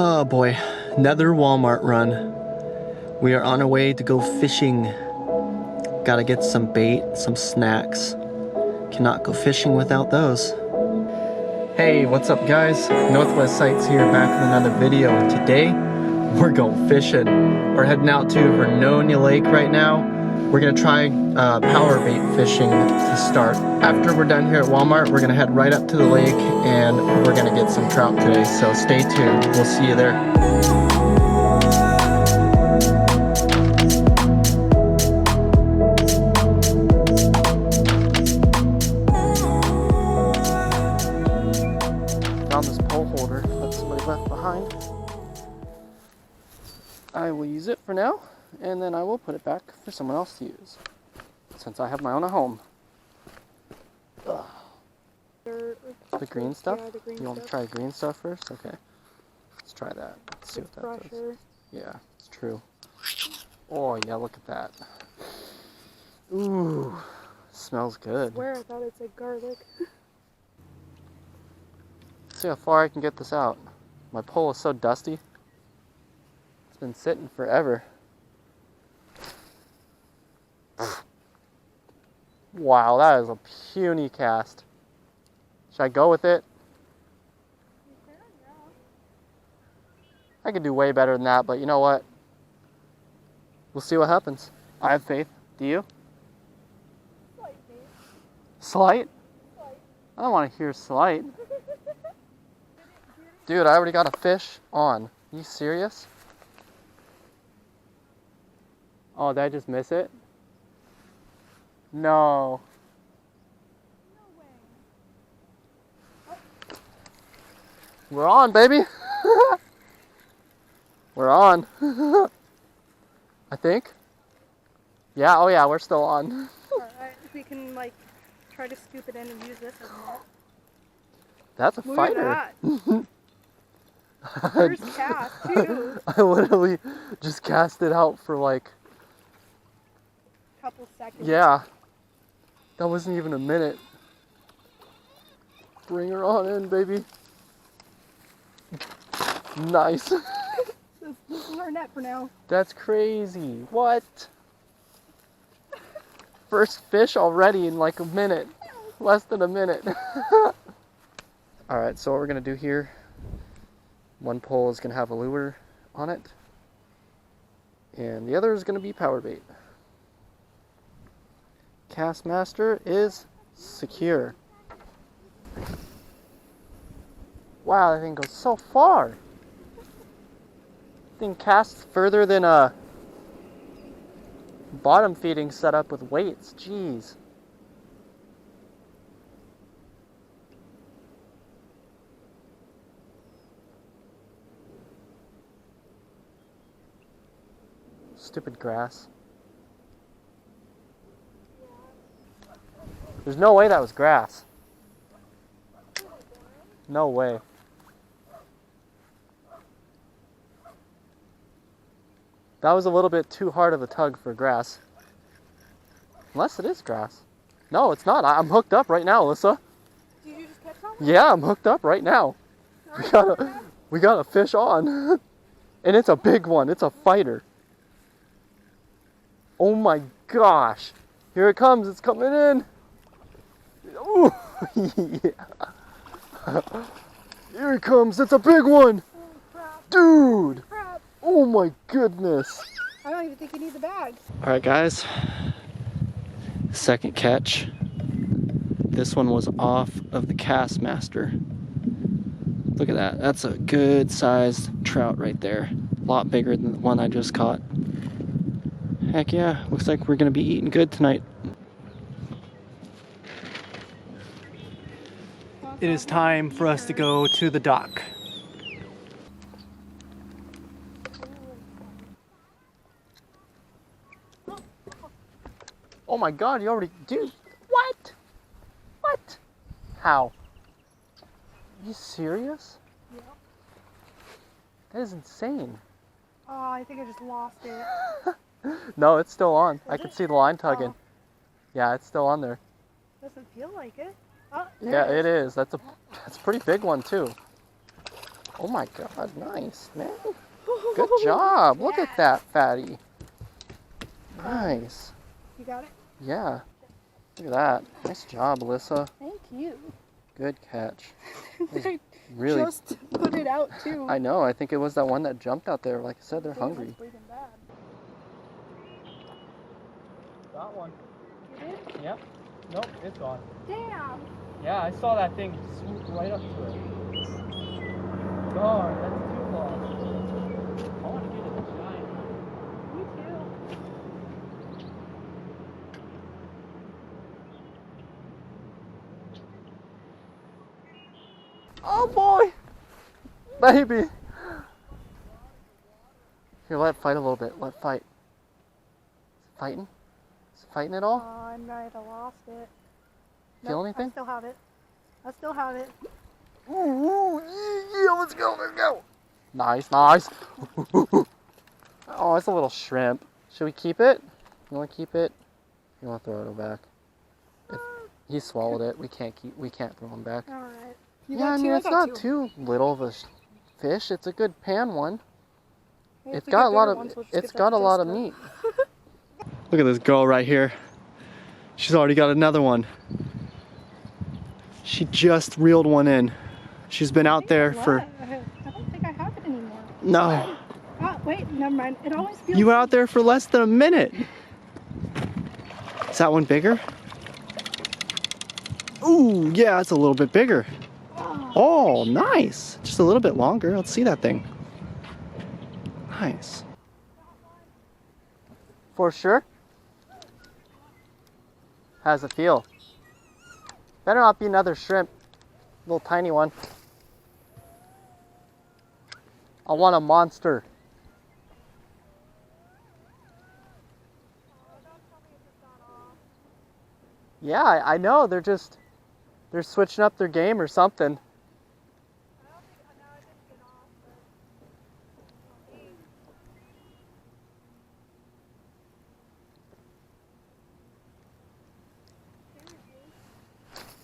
Oh boy, another Walmart run. We are on our way to go fishing. Gotta get some bait, some snacks. Cannot go fishing without those. Hey, what's up guys? Northwest Sights here, back with another video. And today, we're going fishing. We're heading out to Vernonia Lake right now. We're gonna try power bait fishing to start. After we're done here at Walmart, we're gonna head right up to the lake and we're gonna get some trout today. So stay tuned, we'll see you there. Found this pole holder that somebody left behind. I will use it for now, and then I will put it back for someone else to use, since I have my own at home. Ugh. The green stuff? Yeah, the green you want to try green stuff first? Okay. Let's try that. Let's see what that does. Yeah, it's true. Oh yeah, look at that. Ooh, smells good. I swear I thought it said garlic. Let's see how far I can get this out. My pole is so dusty. It's been sitting forever. Wow, that is a puny cast. Should I go with it? I could do way better than that, but you know what? We'll see what happens. I have faith. Do you? Slight faith. Slight? Slight. I don't want to hear slight. Dude, I already got a fish on. Are you serious? Oh, did I just miss it? No. No way. We're on, baby. We're on. I think. Yeah, oh yeah, we're still on. Alright, we can like try to scoop it in and use this as a net. That's a Look fighter. at that. First cast, too. I literally just cast it out for like... Couple seconds. Yeah. That wasn't even a minute. Bring her on in, baby. Nice. This is our net for now. That's crazy. What? First fish already in like a minute. Less than a minute. Alright, so what we're going to do here, one pole is going to have a lure on it, and the other is going to be power bait. Cast master is secure. Wow, that thing goes so far. Thing casts further than a bottom feeding setup with weights. Jeez. Stupid grass. There's no way that was grass. No way. That was a little bit too hard of a tug for grass. Unless it is grass. No, it's not. I'm hooked up right now, Alyssa. Did you just catch something? Yeah, I'm hooked up right now. We got a fish on. And it's a big one. It's a fighter. Oh my gosh. Here it comes. It's coming in. Ooh, yeah. Here it comes. It's a big one. Oh, crap. Dude. Crap. Oh my goodness. I don't even think you need the bag. All right, guys. Second catch. This one was off of the cast master. Look at that. That's a good sized trout right there. A lot bigger than the one I just caught. Heck yeah. Looks like we're going to be eating good tonight. It is time for us to go to the dock. Oh my god, you already... Dude, what? What? How? Are you serious? Yep. That is insane. Oh, I think I just lost it. No, it's still on. I Is can it? see the line tugging. Oh. Yeah, it's still on there. Doesn't feel like it. Oh, Yeah, it is. That's a pretty big one too. Oh my God, nice, man. Good job. Look at that fatty. Nice. You got it? Yeah. Look at that. Nice job, Alyssa. Thank you. Good catch. I Really. just put it out too. I know. I think it was that one that jumped out there. Like I said, they're Damn, hungry. it's bleeding bad. Got one. You did? Yep. Nope, it's gone. Damn. Yeah, I saw that thing swoop right up to it. Darn, that's too long. I want to get a giant one. Me too. Oh boy! Baby! Here, let it fight a little bit. Let it fight. Is it fighting? Is it fighting at all? Oh, I might have lost it. Feel Nope, anything? I still have it. I still have it. Ooh, yeah, let's go, let's go. Nice, nice. Oh, it's a little shrimp. Should we keep it? You want to keep it? You want to throw it back? If he swallowed it. We can't throw him back. All right. You Yeah, got I two, mean, it's got not two. too little of a fish. It's a good pan one. Maybe if It's we got get a lot bigger of ones, we'll just it's get got that a lot of disco. meat. Look at this girl right here. She's already got another one. She just reeled one in. She's been out there for I don't think I have it anymore. no. Oh, wait, never mind. It always feels. You were out there for less than a minute. Is that one bigger? Ooh, yeah, it's a little bit bigger. Oh, nice. Just a little bit longer. Let's see that thing. Nice. For sure. How's it feel? Better not be another shrimp. Little tiny one. I want a monster. Yeah, I know. They're switching up their game or something.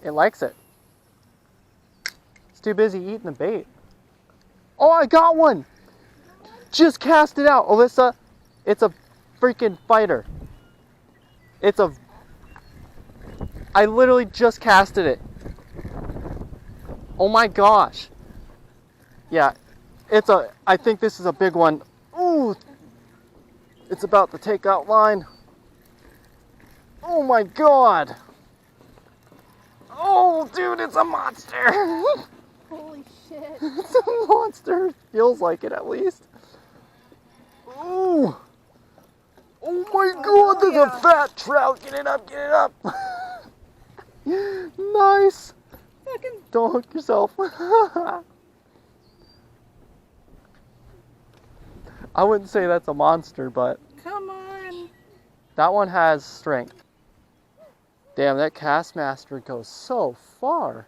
It likes it. It's too busy eating the bait. Oh, I got one! Just cast it out, Alyssa. It's a freaking fighter. I literally just casted it. Oh my gosh. Yeah, I think this is a big one. Ooh, it's about to take out line. Oh my God. Oh, dude, it's a monster. Holy shit. It's a monster. Feels like it, at least. Ooh. Oh my God, there's a fat trout. Get it up, get it up. Nice. Fucking. Don't hook yourself. I wouldn't say that's a monster, but Come on. that one has strength. Damn, that cast master goes so far.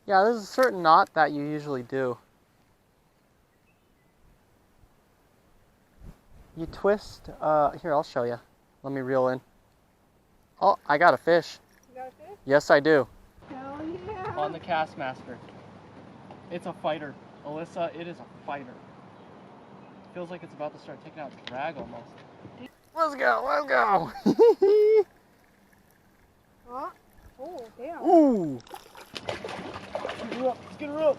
Yeah, there's a certain knot that you usually do. You twist, here, I'll show you. Let me reel in. Oh, I got a fish. You got a fish? Yes, I do. Hell yeah. On the Castmaster. It's a fighter. Alyssa, it is a fighter. Feels like it's about to start taking out drag almost. Let's go, let's go. Oh, damn. Ooh. Get her up, let's get her up.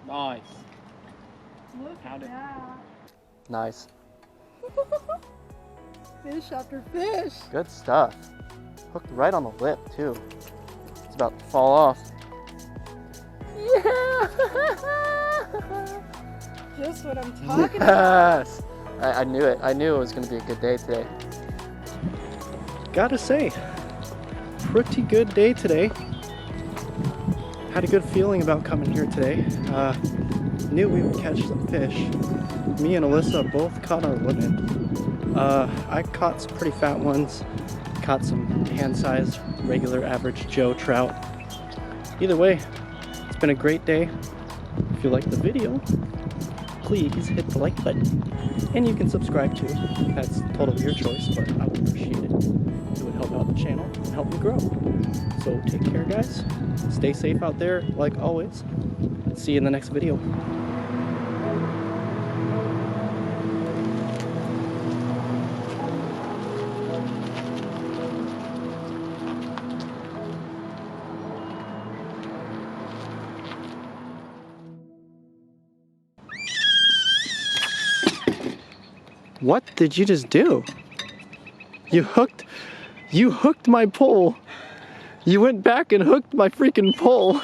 Nice. Look Found at it. that. Nice. Fish after fish. Good stuff. Hooked right on the lip, too. It's about to fall off. Yeah! Just what I'm talking about. Yes! I knew it. I knew it was going to be a good day today. Gotta say, pretty good day today. Had a good feeling about coming here today. Knew we would catch some fish. Me and Alyssa both caught our limit. I caught some pretty fat ones. Caught some hand-sized, regular, average Joe trout. Either way, it's been a great day. If you like the video, please hit the like button. And you can subscribe too. That's totally your choice, but I would appreciate it. It would help out the channel and help me grow. So take care, guys. Stay safe out there, like always. See you in the next video. What did you just do? You hooked my pole. You went back and hooked my freaking pole.